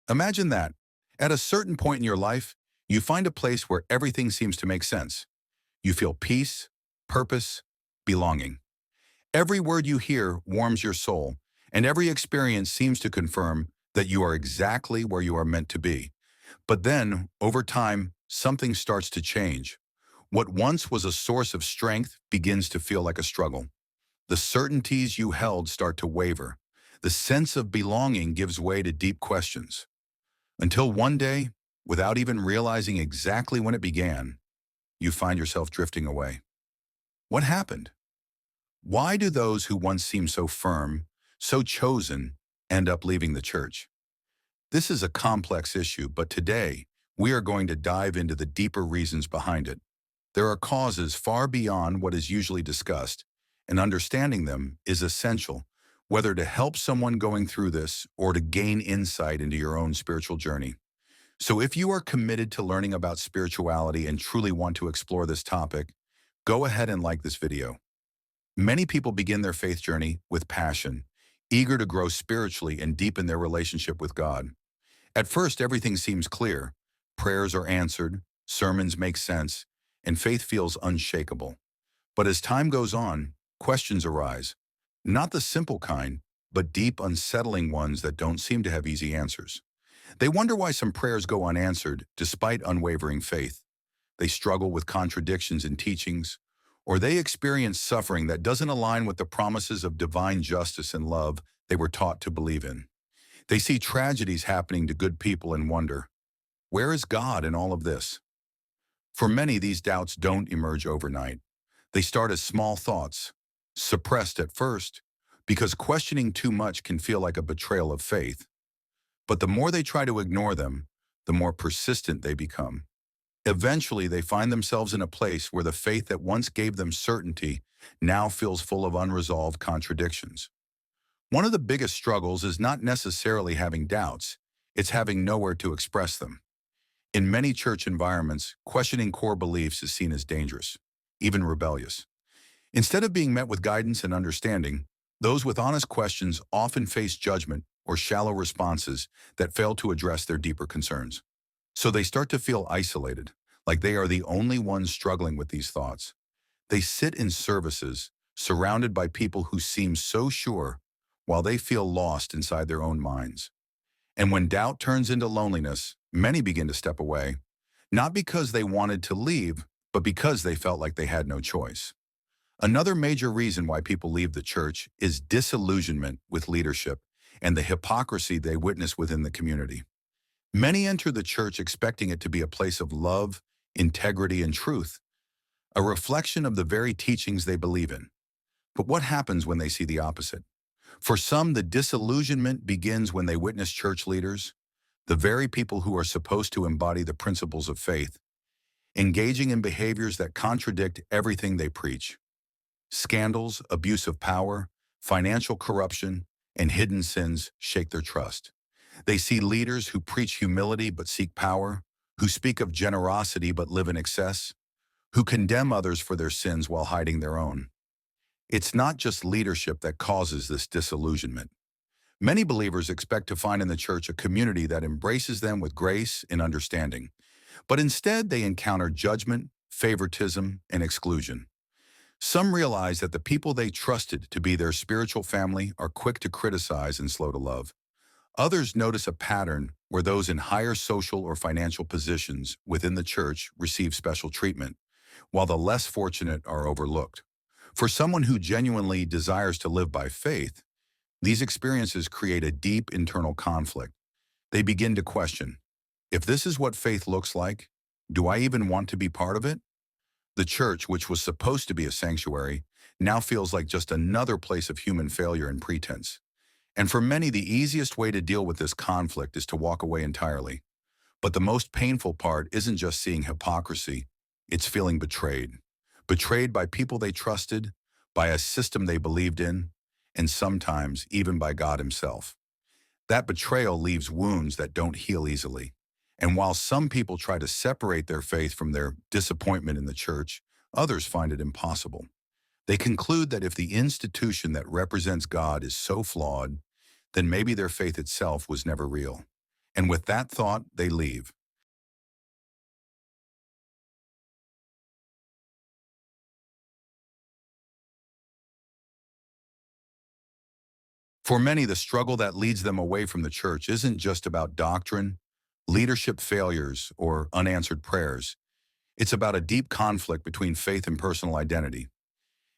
Imagine that. At a certain point in your life, you find a place where everything seems to make sense. You feel peace, purpose, belonging. Every word you hear warms your soul, and every experience seems to confirm that you are exactly where you are meant to be. But then, over time, something starts to change. What once was a source of strength begins to feel like a struggle. The certainties you held start to waver. The sense of belonging gives way to deep questions. Until one day, without even realizing exactly when it began, you find yourself drifting away. What happened? Why do those who once seemed so firm, so chosen, end up leaving the church? This is a complex issue, but today, we are going to dive into the deeper reasons behind it. There are causes far beyond what is usually discussed, and understanding them is essential, whether to help someone going through this or to gain insight into your own spiritual journey. So if you are committed to learning about spirituality and truly want to explore this topic, go ahead and like this video. Many people begin their faith journey with passion, eager to grow spiritually and deepen their relationship with God. At first, everything seems clear. Prayers are answered, sermons make sense, and faith feels unshakable. But as time goes on, questions arise. Not the simple kind, but deep, unsettling ones that don't seem to have easy answers. They wonder why some prayers go unanswered despite unwavering faith. They struggle with contradictions in teachings, or they experience suffering that doesn't align with the promises of divine justice and love they were taught to believe in. They see tragedies happening to good people and wonder, where is God in all of this? For many, these doubts don't emerge overnight. They start as small thoughts, suppressed at first, because questioning too much can feel like a betrayal of faith. But the more they try to ignore them, the more persistent they become. Eventually, they find themselves in a place where the faith that once gave them certainty now feels full of unresolved contradictions. One of the biggest struggles is not necessarily having doubts, it's having nowhere to express them. In many church environments, questioning core beliefs is seen as dangerous, even rebellious. Instead of being met with guidance and understanding, those with honest questions often face judgment or shallow responses that fail to address their deeper concerns. So they start to feel isolated, like they are the only ones struggling with these thoughts. They sit in services, surrounded by people who seem so sure, while they feel lost inside their own minds. And when doubt turns into loneliness, many begin to step away, not because they wanted to leave, but because they felt like they had no choice. Another major reason why people leave the church is disillusionment with leadership and the hypocrisy they witness within the community. Many enter the church expecting it to be a place of love, integrity, and truth, a reflection of the very teachings they believe in. But what happens when they see the opposite? For some, the disillusionment begins when they witness church leaders, the very people who are supposed to embody the principles of faith, engaging in behaviors that contradict everything they preach. Scandals, abuse of power, financial corruption, and hidden sins shake their trust. They see leaders who preach humility but seek power, who speak of generosity but live in excess, who condemn others for their sins while hiding their own. It's not just leadership that causes this disillusionment. Many believers expect to find in the church a community that embraces them with grace and understanding, but instead they encounter judgment, favoritism, and exclusion. Some realize that the people they trusted to be their spiritual family are quick to criticize and slow to love. Others notice a pattern where those in higher social or financial positions within the church receive special treatment, while the less fortunate are overlooked. For someone who genuinely desires to live by faith, these experiences create a deep internal conflict. They begin to question, if this is what faith looks like, do I even want to be part of it? The church, which was supposed to be a sanctuary, now feels like just another place of human failure and pretense. And for many, the easiest way to deal with this conflict is to walk away entirely. But the most painful part isn't just seeing hypocrisy, it's feeling betrayed. Betrayed by people they trusted, by a system they believed in, and sometimes even by God Himself. That betrayal leaves wounds that don't heal easily. And while some people try to separate their faith from their disappointment in the church, others find it impossible. They conclude that if the institution that represents God is so flawed, then maybe their faith itself was never real. And with that thought, they leave. For many, the struggle that leads them away from the church isn't just about doctrine, leadership failures, or unanswered prayers. It's about a deep conflict between faith and personal identity.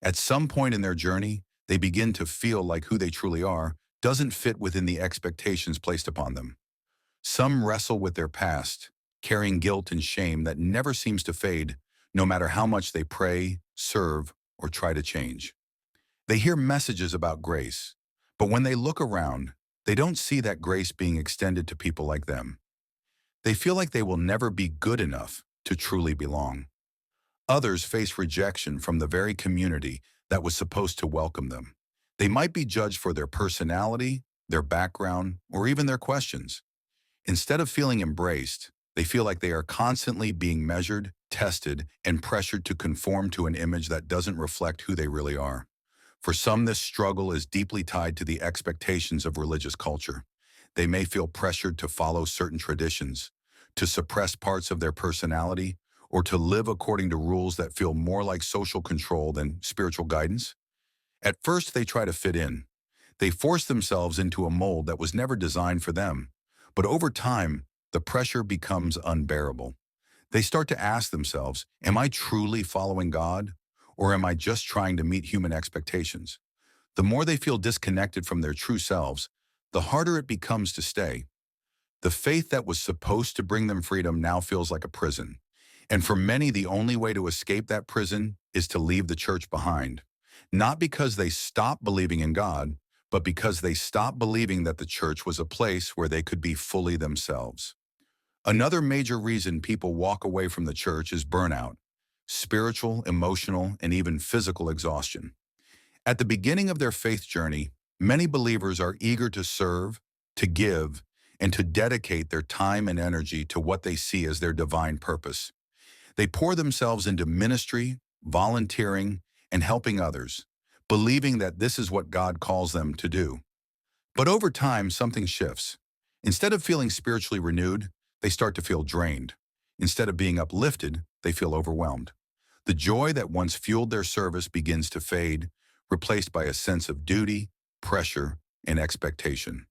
At some point in their journey, they begin to feel like who they truly are doesn't fit within the expectations placed upon them. Some wrestle with their past, carrying guilt and shame that never seems to fade, no matter how much they pray, serve, or try to change. They hear messages about grace, but when they look around, they don't see that grace being extended to people like them. They feel like they will never be good enough to truly belong. Others face rejection from the very community that was supposed to welcome them. They might be judged for their personality, their background, or even their questions. Instead of feeling embraced, they feel like they are constantly being measured, tested, and pressured to conform to an image that doesn't reflect who they really are. For some, this struggle is deeply tied to the expectations of religious culture. They may feel pressured to follow certain traditions, to suppress parts of their personality, or to live according to rules that feel more like social control than spiritual guidance. At first, they try to fit in. They force themselves into a mold that was never designed for them. But over time, the pressure becomes unbearable. They start to ask themselves, am I truly following God? Or am I just trying to meet human expectations? The more they feel disconnected from their true selves, the harder it becomes to stay. The faith that was supposed to bring them freedom now feels like a prison. And for many, the only way to escape that prison is to leave the church behind. Not because they stopped believing in God, but because they stopped believing that the church was a place where they could be fully themselves. Another major reason people walk away from the church is burnout, spiritual, emotional, and even physical exhaustion. At the beginning of their faith journey, many believers are eager to serve, to give, and to dedicate their time and energy to what they see as their divine purpose. They pour themselves into ministry, volunteering, and helping others, believing that this is what God calls them to do. But over time, something shifts. Instead of feeling spiritually renewed, they start to feel drained. Instead of being uplifted, they feel overwhelmed. The joy that once fueled their service begins to fade, replaced by a sense of duty, pressure, and expectation.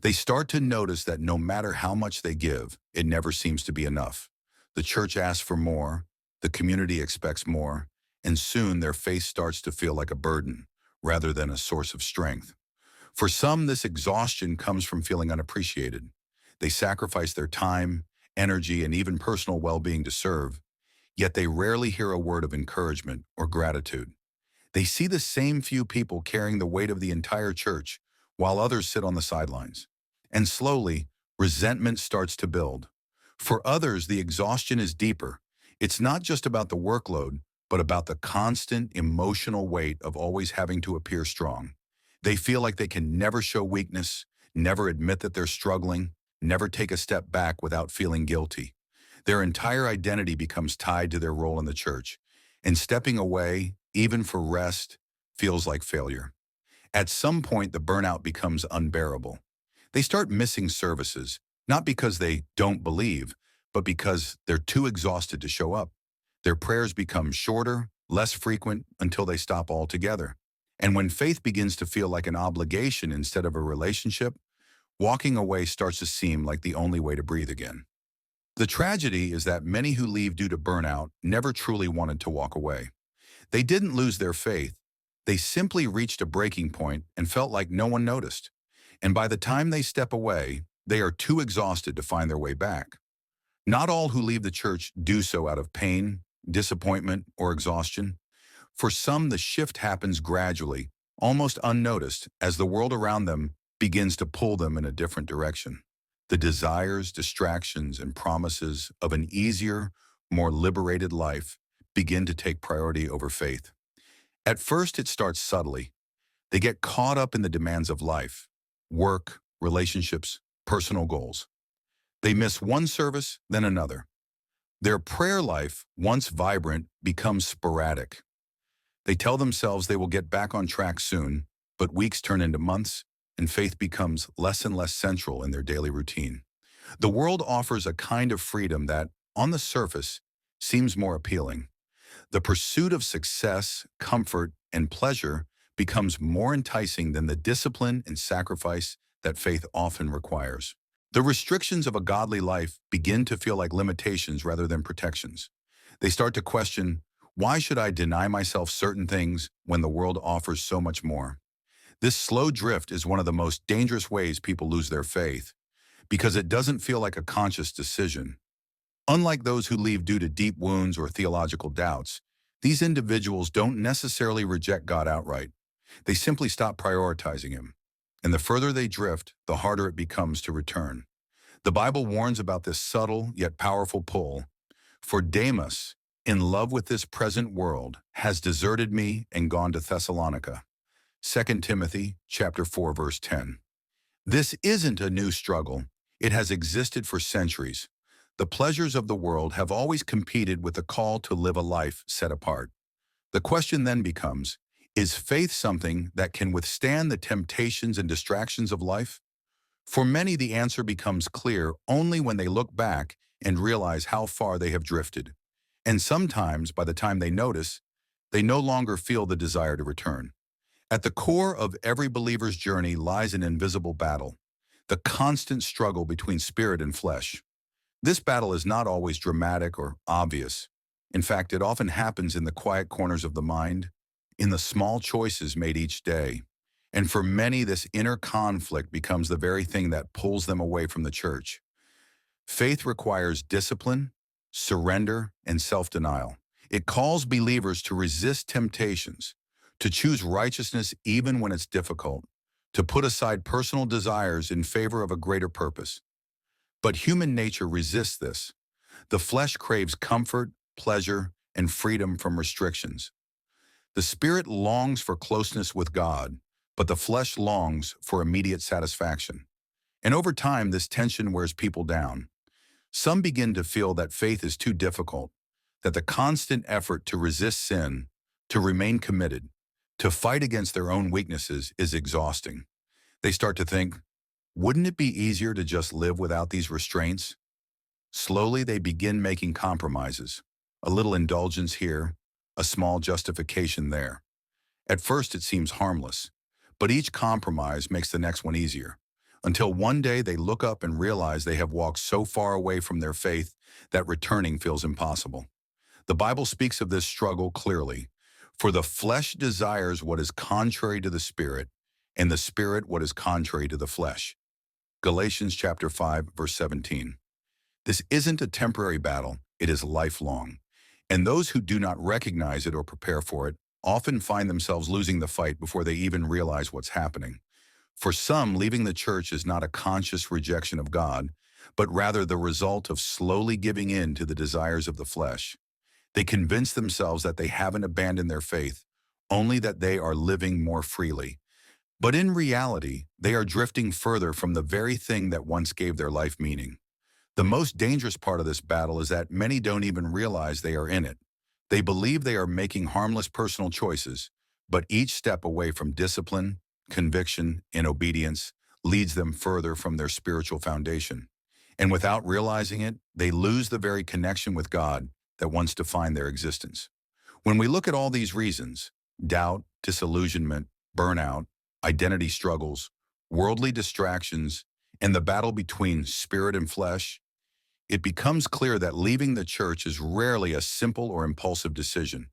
They start to notice that no matter how much they give, it never seems to be enough. The church asks for more, the community expects more, and soon their faith starts to feel like a burden rather than a source of strength. For some, this exhaustion comes from feeling unappreciated. They sacrifice their time, energy, and even personal well-being to serve, yet they rarely hear a word of encouragement or gratitude. They see the same few people carrying the weight of the entire church, while others sit on the sidelines. And slowly, resentment starts to build. For others, the exhaustion is deeper. It's not just about the workload, but about the constant emotional weight of always having to appear strong. They feel like they can never show weakness, never admit that they're struggling, never take a step back without feeling guilty. Their entire identity becomes tied to their role in the church, and stepping away, even for rest, feels like failure. At some point, the burnout becomes unbearable. They start missing services, not because they don't believe, but because they're too exhausted to show up. Their prayers become shorter, less frequent, until they stop altogether. And when faith begins to feel like an obligation instead of a relationship, walking away starts to seem like the only way to breathe again. The tragedy is that many who leave due to burnout never truly wanted to walk away. They didn't lose their faith. They simply reached a breaking point and felt like no one noticed. And by the time they step away, they are too exhausted to find their way back. Not all who leave the church do so out of pain, disappointment, or exhaustion. For some, the shift happens gradually, almost unnoticed, as the world around them begins to pull them in a different direction. The desires, distractions, and promises of an easier, more liberated life begin to take priority over faith. At first, it starts subtly. They get caught up in the demands of life, work, relationships, personal goals. They miss one service, then another. Their prayer life, once vibrant, becomes sporadic. They tell themselves they will get back on track soon, but weeks turn into months, and faith becomes less and less central in their daily routine. The world offers a kind of freedom that, on the surface, seems more appealing. The pursuit of success, comfort, and pleasure becomes more enticing than the discipline and sacrifice that faith often requires. The restrictions of a godly life begin to feel like limitations rather than protections. They start to question, why should I deny myself certain things when the world offers so much more? This slow drift is one of the most dangerous ways people lose their faith, because it doesn't feel like a conscious decision. Unlike those who leave due to deep wounds or theological doubts, these individuals don't necessarily reject God outright. They simply stop prioritizing Him. And the further they drift, the harder it becomes to return. The Bible warns about this subtle yet powerful pull. For Demas, in love with this present world, has deserted me and gone to Thessalonica. 2 Timothy chapter 4, verse 10. This isn't a new struggle. It has existed for centuries. The pleasures of the world have always competed with the call to live a life set apart. The question then becomes, is faith something that can withstand the temptations and distractions of life? For many, the answer becomes clear only when they look back and realize how far they have drifted. And sometimes, by the time they notice, they no longer feel the desire to return. At the core of every believer's journey lies an invisible battle, the constant struggle between spirit and flesh. This battle is not always dramatic or obvious. In fact, it often happens in the quiet corners of the mind, in the small choices made each day. And for many, this inner conflict becomes the very thing that pulls them away from the church. Faith requires discipline, surrender, and self-denial. It calls believers to resist temptations, to choose righteousness even when it's difficult, to put aside personal desires in favor of a greater purpose. But human nature resists this. The flesh craves comfort, pleasure, and freedom from restrictions. The spirit longs for closeness with God, but the flesh longs for immediate satisfaction. And over time, this tension wears people down. Some begin to feel that faith is too difficult, that the constant effort to resist sin, to remain committed, to fight against their own weaknesses is exhausting. They start to think, wouldn't it be easier to just live without these restraints? Slowly, they begin making compromises. A little indulgence here, a small justification there. At first, it seems harmless, but each compromise makes the next one easier, until one day they look up and realize they have walked so far away from their faith that returning feels impossible. The Bible speaks of this struggle clearly. For the flesh desires what is contrary to the spirit, and the spirit what is contrary to the flesh. Galatians chapter 5, verse 17. This isn't a temporary battle, it is lifelong. And those who do not recognize it or prepare for it often find themselves losing the fight before they even realize what's happening. For some, leaving the church is not a conscious rejection of God, but rather the result of slowly giving in to the desires of the flesh. They convince themselves that they haven't abandoned their faith, only that they are living more freely. But in reality, they are drifting further from the very thing that once gave their life meaning. The most dangerous part of this battle is that many don't even realize they are in it. They believe they are making harmless personal choices, but each step away from discipline, conviction, and obedience leads them further from their spiritual foundation. And without realizing it, they lose the very connection with God that once defined their existence. When we look at all these reasons, doubt, disillusionment, burnout, identity struggles, worldly distractions, and the battle between spirit and flesh, it becomes clear that leaving the church is rarely a simple or impulsive decision.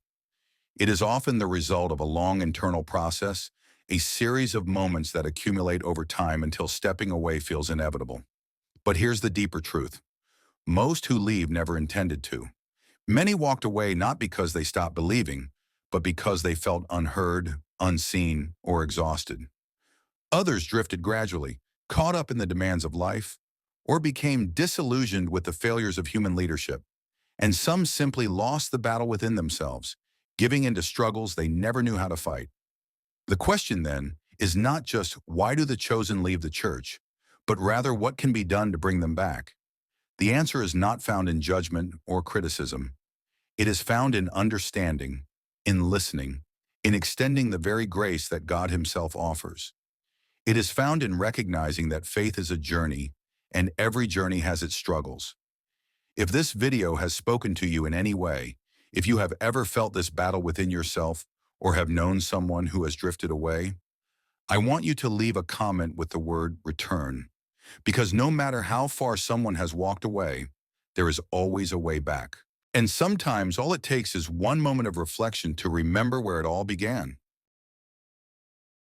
It is often the result of a long internal process, a series of moments that accumulate over time until stepping away feels inevitable. But here's the deeper truth. Most who leave never intended to. Many walked away not because they stopped believing, but because they felt unheard, unseen, or exhausted. Others drifted gradually, caught up in the demands of life, or became disillusioned with the failures of human leadership. And some simply lost the battle within themselves, giving into struggles they never knew how to fight. The question then is not just why do the chosen leave the church, but rather what can be done to bring them back. The answer is not found in judgment or criticism. It is found in understanding, in listening, in extending the very grace that God Himself offers. It is found in recognizing that faith is a journey, and every journey has its struggles. If this video has spoken to you in any way, if you have ever felt this battle within yourself or have known someone who has drifted away, I want you to leave a comment with the word return, because no matter how far someone has walked away, there is always a way back. And sometimes all it takes is one moment of reflection to remember where it all began.